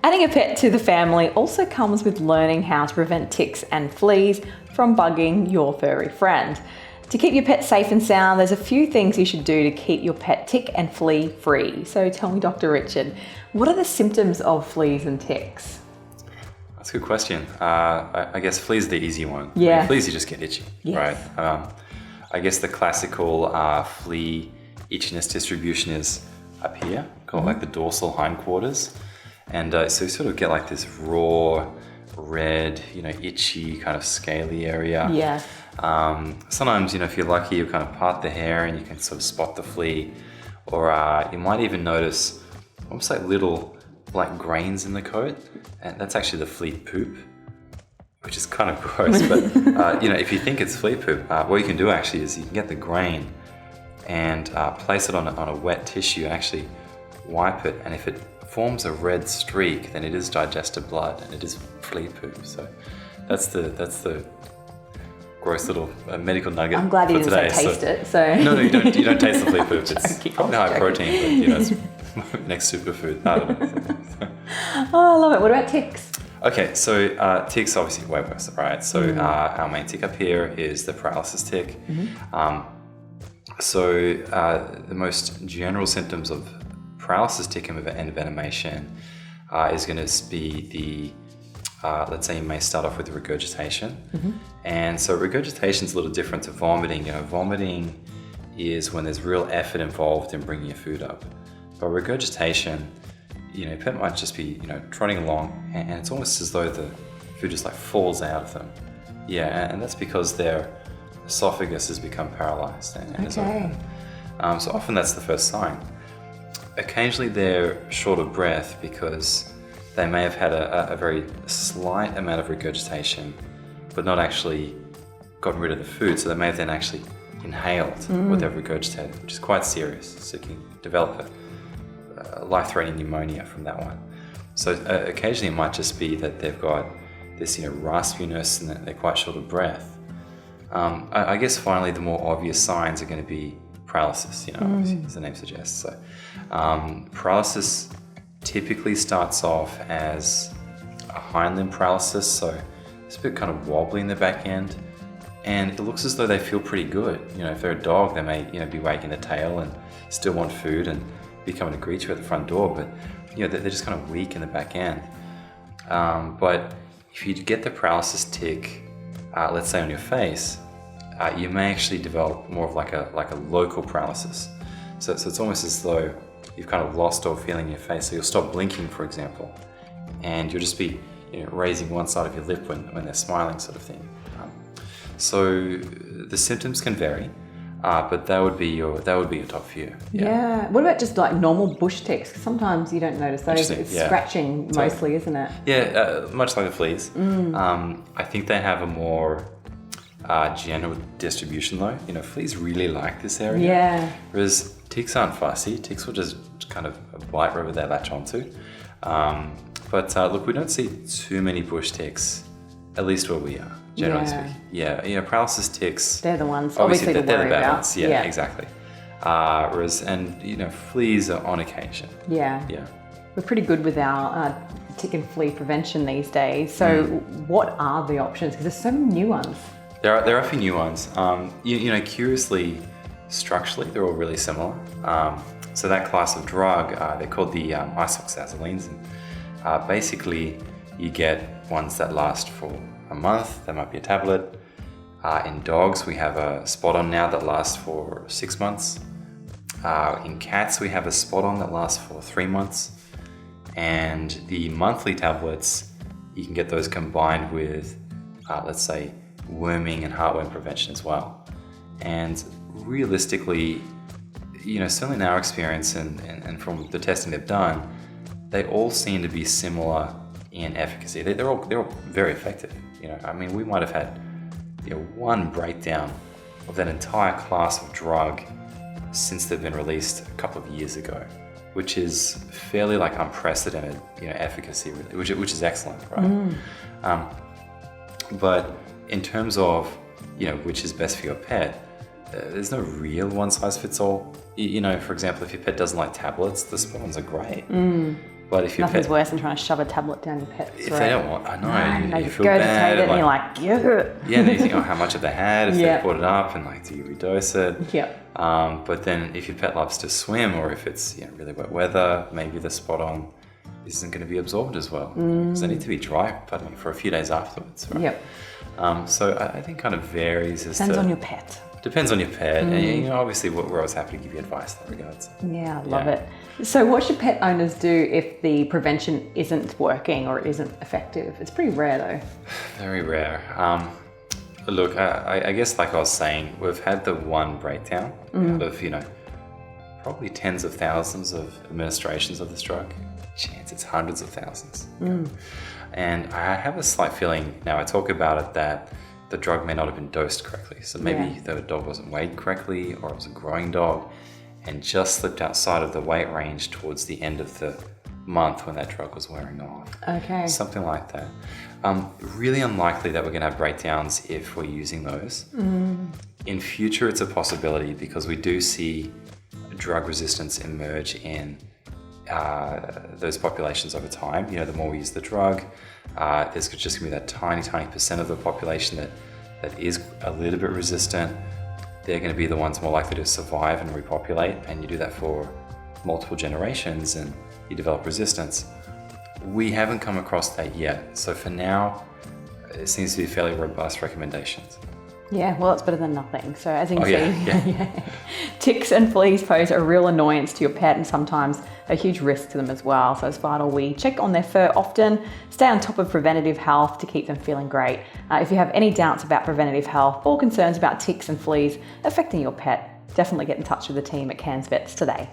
Adding a pet to the family also comes with learning how to prevent ticks and fleas from bugging your furry friend. To keep your pet safe and sound, there's a few things you should do to keep your pet tick and flea free. So tell me, Dr. Richard, what are the symptoms of fleas and ticks? That's a good question. I guess fleas are the easy one. Yeah. I mean, fleas, you just get itchy, yes. right? I guess the classical flea itchiness distribution is up here, called like the dorsal hindquarters. And so you sort of get like this raw, red, itchy, kind of scaly area. Yeah. Sometimes, if you're lucky, you kind of part the hair and you can sort of spot the flea. Or you might even notice almost like little black grains in the coat. And that's actually the flea poop, which is kind of gross. But, if you think it's flea poop, what you can do actually is you can get the grain and place it on a wet tissue and actually wipe it. And if it forms a red streak, then it is digested blood and it is flea poop. So that's the gross little medical nugget. I'm glad you didn't today. say taste it. So no, you don't taste the flea poop. It's Joking, probably high protein, but it's next superfood. I don't know. Oh, I love it. What about ticks? Okay, so ticks obviously way worse, right? So our main tick up here is the paralysis tick. So the most general symptoms of paralysis tick and venomation is going to be let's say you may start off with regurgitation. And so regurgitation is a little different to vomiting. Vomiting is when there's real effort involved in bringing your food up. But regurgitation, pet might just be, trotting along and it's almost as though the food just like falls out of them. Yeah, and that's because their esophagus has become paralyzed and is open. So often that's the first sign. Occasionally they're short of breath because they may have had a very slight amount of regurgitation, but not actually gotten rid of the food. So they may have then actually inhaled what they've regurgitated, which is quite serious. So you can develop a life-threatening pneumonia from that one. So occasionally it might just be that they've got this, raspiness and that they're quite short of breath. I guess finally the more obvious signs are going to be paralysis, obviously, as the name suggests. So paralysis typically starts off as a hind limb paralysis, so it's a bit kind of wobbly in the back end, and it looks as though they feel pretty good. If they're a dog, they may be wagging the tail and still want food and be coming to greet you at the front door, but they're just kind of weak in the back end. But if you get the paralysis tick, let's say on your face, you may actually develop more of like a local paralysis. So it's almost as though you've kind of lost all feeling in your face. So you'll stop blinking, for example, and you'll just be raising one side of your lip when they're smiling, sort of thing. So the symptoms can vary, but that would be your top few. Yeah. What about just like normal bush ticks? 'Cause sometimes you don't notice those. It's scratching mostly, isn't it? Yeah, much like the fleas. I think they have a more general distribution though. Fleas really like this area. Yeah. Whereas ticks aren't fussy. Ticks will just kind of bite wherever they latch onto. But look, we don't see too many bush ticks, at least where we are, generally speaking. Yeah, paralysis ticks. They're the ones, obviously to they're worry the bad about. ones. Yeah, exactly. Whereas, fleas are on occasion. Yeah. Yeah. We're pretty good with our tick and flea prevention these days. So what are the options? Because there's so many new ones. There are a few new ones. Curiously, structurally, they're all really similar. So that class of drug, they're called the isoxazolines. And basically, you get ones that last for a month. That might be a tablet. In dogs, we have a spot-on now that lasts for 6 months. In cats, we have a spot-on that lasts for 3 months. And the monthly tablets, you can get those combined with, let's say, worming and heartworm prevention as well. And realistically, certainly in our experience and from the testing they've done, they all seem to be similar in efficacy. They're all very effective. We might have had one breakdown of that entire class of drug since they've been released a couple of years ago, which is fairly unprecedented, efficacy, really, which is excellent, right? But in terms of, which is best for your pet, there's no real one size fits all. For example, if your pet doesn't like tablets, the spot-ons are great. But if your Nothing's pet, worse than trying to shove a tablet down your pet's if throat. they don't want, I know, No, you you feel go to bad. take it and you're like, yeah. Yeah, and then you think, oh, how much have they had? If Yeah. they brought it up, and like, do you redose it? Yeah. But then if your pet loves to swim, or if it's really wet weather, maybe the spot on isn't going to be absorbed as well because they need to be dry for a few days afterwards. Right? Yep. So I think kind of varies as Depends to on your pet. depends on your pet, and obviously we're always happy to give you advice in that regards. Yeah, I love it. So what should pet owners do if the prevention isn't working or isn't effective? It's pretty rare though. Very rare. Look, I guess like I was saying, we've had the one breakdown out of probably tens of thousands of administrations of this drug. Chance it's hundreds of thousands. And I have a slight feeling, now I talk about it, that the drug may not have been dosed correctly. So maybe the dog wasn't weighed correctly, or it was a growing dog and just slipped outside of the weight range towards the end of the month when that drug was wearing off. Okay. Something like that. Really unlikely that we're going to have breakdowns if we're using those. In future, it's a possibility because we do see drug resistance emerge in those populations over time. The more we use the drug, there's just going to be that tiny percent of the population that is a little bit resistant. They're going to be the ones more likely to survive and repopulate, and you do that for multiple generations and you develop resistance. We haven't come across that yet. So for now, it seems to be fairly robust recommendations. Yeah, well, it's better than nothing. So as you can see, Yeah. ticks and fleas pose a real annoyance to your pet and sometimes a huge risk to them as well. So it's vital we check on their fur often, stay on top of preventative health to keep them feeling great. If you have any doubts about preventative health or concerns about ticks and fleas affecting your pet, definitely get in touch with the team at Cairns Vets today.